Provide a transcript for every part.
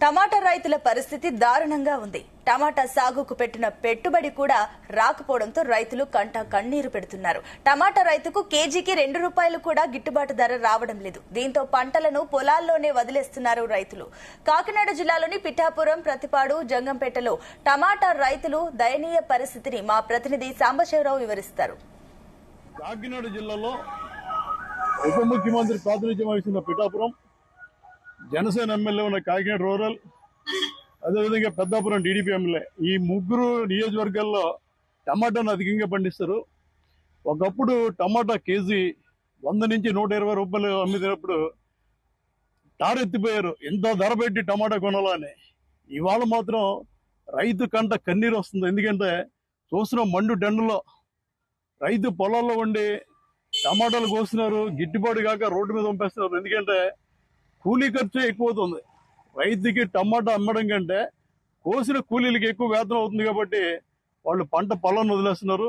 టమాటా రైతుల పరిస్థితి దారుణంగా ఉంది. టమాటా సాగుకు పెట్టిన పెట్టుబడి కూడా రాకపోవడంతో రైతులు కంట కన్నీరు పెడుతున్నారు. టమాటా రైతుకు కేజీకి ₹2 కూడా గిట్టుబాటు ధర రావడం లేదు. దీంతో పంటలను పొలాల్లోనే వదిలేస్తున్నారు రైతులు. కాకినాడ జిల్లాలోని పిఠాపురం, ప్రతిపాడు, జంగంపేటలో టమాటా రైతులు దయనీయ పరిస్థితిని మా ప్రతినిధి సాంబశివరావు వివరిస్తారు. కాకినాడ జిల్లాలో ఉప ముఖ్యమంత్రి ప్రాతినిధ్యం వహిస్తున్న పిఠాపురం, జనసేన ఎమ్మెల్యే ఉన్న కాకినాడ రూరల్, అదేవిధంగా పెద్దాపురం టీడీపీ ఎమ్మెల్యే, ఈ ముగ్గురు నియోజకవర్గాల్లో టమాటాను అధికంగా పండిస్తారు. ఒకప్పుడు టమాటా కేజీ 100 నుంచి 120 రూపాయలు అమ్మినప్పుడు తారెత్తిపోయారు, ఎంత ధర పెట్టి టమాటా కొనాలని. ఇవాళ మాత్రం రైతు కంట కన్నీరు వస్తుంది. ఎందుకంటే చూసిన మండు టెండలో రైతు పొలాల్లో ఉండి టమాటాలు కోస్తున్నారు, గిట్టుబాటు కాక రోడ్డు మీద పంపేస్తున్నారు. ఎందుకంటే కూలీ ఖర్చు ఎక్కువ అవుతుంది. రైతుకి టమాటా అమ్మడం కంటే కోసిన కూలీలకి ఎక్కువ వేతనం అవుతుంది కాబట్టి వాళ్ళు పంట పొలాన్ని వదిలేస్తున్నారు.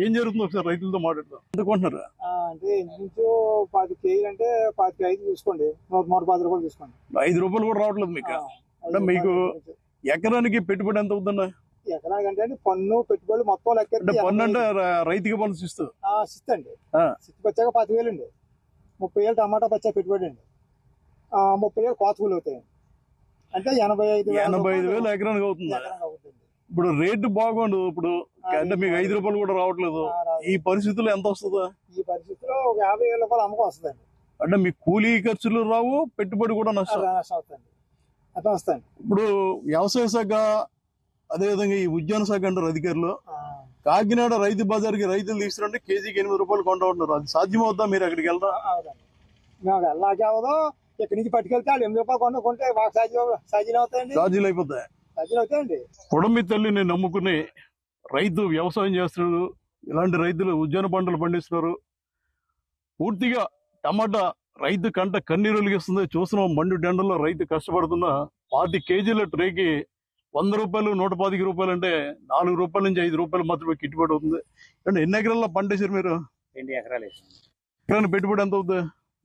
ఏం జరుగుతుంది ఒకసారి రైతులతో మాట్లాడతాం. ఎందుకుంటున్నారు అంటే ఇంచుమించు 10 కేజీలు అంటే 25 తీసుకోండి, 110 రూపాయలు తీసుకోండి. ₹5 కూడా రావట్లేదు మీకు. అంటే మీకు ఎకరానికి పెట్టుబడి ఎంత అవుతుందా? ఎకరానికి అంటే పన్ను పెట్టుబడి మొత్తం లెక్క. అంటే పన్ను అంటే రైతుకి పన్ను ఇస్తుంది అండి. వచ్చాక 10,000 అండి. 30,000 టమాటా పచ్చా పెట్టుబడి అండి. 30,000 కోత కూలి అవుతాయి. అంటే 85,000 ఎకరానికి అవుతుంది. ఇప్పుడు రేటు బాగుండు. ఇప్పుడు అంటే మీకు ₹5 కూడా రావట్లేదు. ఈ పరిస్థితుల్లో ఎంత వస్తుందా? ఈ పరిస్థితిలో ఒక ₹50,000 అమ్మకం వస్తుందండి. అంటే మీ కూలీ ఖర్చులు రావు, పెట్టుబడి కూడా నష్టం అవుతుంది. అట్లా వస్తాయండి. ఇప్పుడు వ్యవసాయ శాఖ, అదేవిధంగా ఈ ఉద్యాన శాఖ అంటారు అధికారులు, కాకినాడ రైతు బజార్కి రైతులు తీసుకురంటే కేజీకి ₹8 కొంటా ఉంటున్నారు. అది సాధ్యమవుద్దా? మీరు అక్కడికి వెళ్తా? మేము వెళ్ళాకే అవదో. ఇక్కడి నుంచి పట్టుకెళ్తే వాళ్ళు ₹8 కొంటే మాకు సాధ్యం అవుతాయండి. ఛార్జీలు అయిపోతాయి. సాధ్యం అవుతాయండి. పొడమి తల్లిని నమ్ముకుని రైతు వ్యవసాయం చేస్తున్నారు. ఇలాంటి రైతులు ఉద్యాన పంటలు పండిస్తున్నారు. పూర్తిగా టమాటా రైతు కంట కన్నీరు ఒలిగిస్తుంది. చూస్తున్నాం మండు టెండర్లో రైతు కష్టపడుతున్న 40 కేజీల ట్రేకి ₹100, ₹110 అంటే ₹4 నుంచి ₹5 మాత్రమే గిట్టుబాటు అవుతుంది. అంటే ఎన్ని ఎకరాల్లో పంట వేసారు మీరు? 2 ఎకరాలు వేసాను. ఎకరానికి పెట్టుబడి ఎంత అవుతుంది?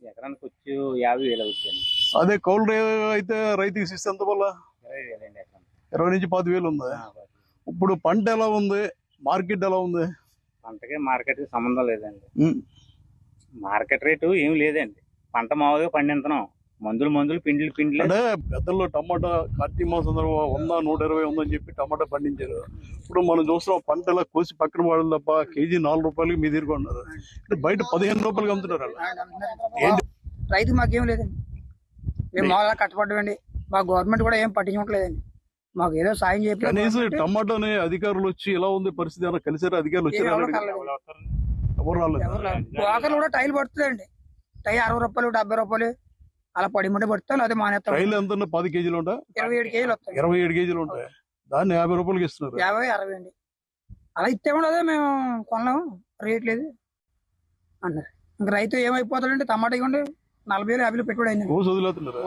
ఎకరానికి వచ్చి 50,000 అవుతుంది. అదే కౌలు అయితే రైతుకి ఇస్తే ఎంత వల్ల? 20,000 ఎకరం. 20 నుంచి 10,000 ఉంది. ఇప్పుడు పంట ఎలా ఉంది? మార్కెట్ ఎలా ఉంది? పంటకి మార్కెట్ కి సంబంధం లేదండి. మార్కెట్ రేటు ఏమి లేదండి. పంట మామూలుగా పండించడం, మందులు పిండి అంటే గతంలో టమాటా కార్తీక మాసం 100, 120 ఉందని చెప్పి టమాటా పండించారు. ఇప్పుడు మనం చూస్తున్నాం పంట ఇలా కోసి పక్కన పడదు తప్ప కేజీ ₹4 మీ తీరుకున్నారు. బయట ₹15 అమ్ముతున్నారు. రైతు మాకేం లేదండి. మేము మామూలుగా కష్టపడ్డామండి. మా గవర్నమెంట్ కూడా ఏం పట్టించుకోవట్లేదండి. మాకు ఏదో సాయం చెప్పి కనీసం టమాటాని అధికారులు వచ్చి ఎలా ఉంది పరిస్థితి అన్న కలిసారు? అధికారులు వచ్చారు? ఎవరు రాలేదు. ఆఖరు కూడా టైల్ పడుతుందండి. టై ₹60, ₹70 అలా పడిమంటే పడుతుంది. అదే మానేస్తాం. టైల్ ఎంత? 10 కేజీలు ఉంటాయి. 27 కేజీలు వస్తాయి. 27 కేజీలు ఉంటాయి. దాన్ని ₹50 ఇస్తున్నారు. 50, 60 అండి. అలా ఇస్తేమో అదే మేము కొనలేము, రేట్ లేదు అన్నారు. ఇంకా రైతు ఏమైపోతాడంటే టమాటా ఇవ్వండి 40,000, 50,000 పెట్టుబడి అయింది. వదులుతున్నారు.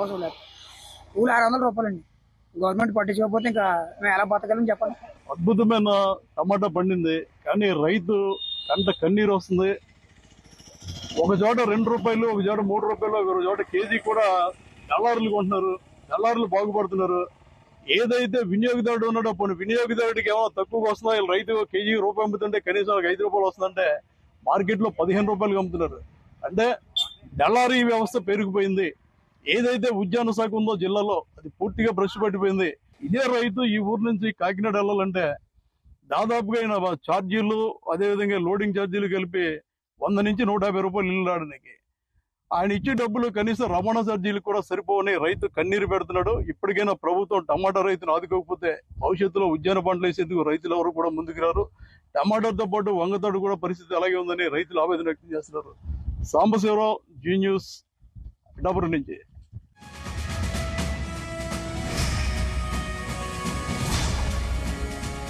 కూలి ₹600 అండి. గవర్నమెంట్ పట్టించకపోతే ఇంకా మేము ఎలా బతకాలని చెప్పండి. అద్భుతమైన టమాటా పండింది, కానీ రైతు కంట కన్నీరు వస్తుంది. ఒక చోట ₹2, ఒక చోట ₹3, ఒక చోట కేజీ కూడా దళారులు కొంటున్నారు. దళారులు బాగుపడుతున్నారు. ఏదైతే వినియోగదారుడు ఉన్నాడో పోనీ వినియోగదారుడికి ఏమో తక్కువగా వస్తుందా? రైతు కేజీ ₹1 అమ్ముతుంటే కనీసం ₹5 వస్తుందంటే మార్కెట్లో ₹15 అమ్ముతున్నారు. అంటే దళారీ వ్యవస్థ పెరిగిపోయింది. ఏదైతే ఉద్యాన శాఖ ఉందో జిల్లాలో అది పూర్తిగా భ్రష్టు పట్టిపోయింది. ఇదే రైతు ఈ ఊరు నుంచి కాకినాడ వెళ్ళాలంటే దాదాపుగా ఆయన ఛార్జీలు, అదేవిధంగా లోడింగ్ ఛార్జీలు కలిపి ₹100 నుంచి ₹150 ఇల్లు రావడానికి. ఆయన ఇచ్చే డబ్బులు కనీసం రవాణా ఛార్జీలు కూడా సరిపోవని రైతు కన్నీరు పెడుతున్నాడు. ఇప్పటికైనా ప్రభుత్వం టమాటా రైతును ఆదుకోకపోతే భవిష్యత్తులో ఉద్యాన పంటలు వేసేందుకు రైతులు ఎవరు కూడా ముందుకు రారు. టమాటాతో పాటు వంగతాడు కూడా పరిస్థితి అలాగే ఉందని రైతులు ఆవేదన వ్యక్తం చేస్తున్నారు. సాంబశివరావు, జీ న్యూస్, పిఠాపురం నుంచి.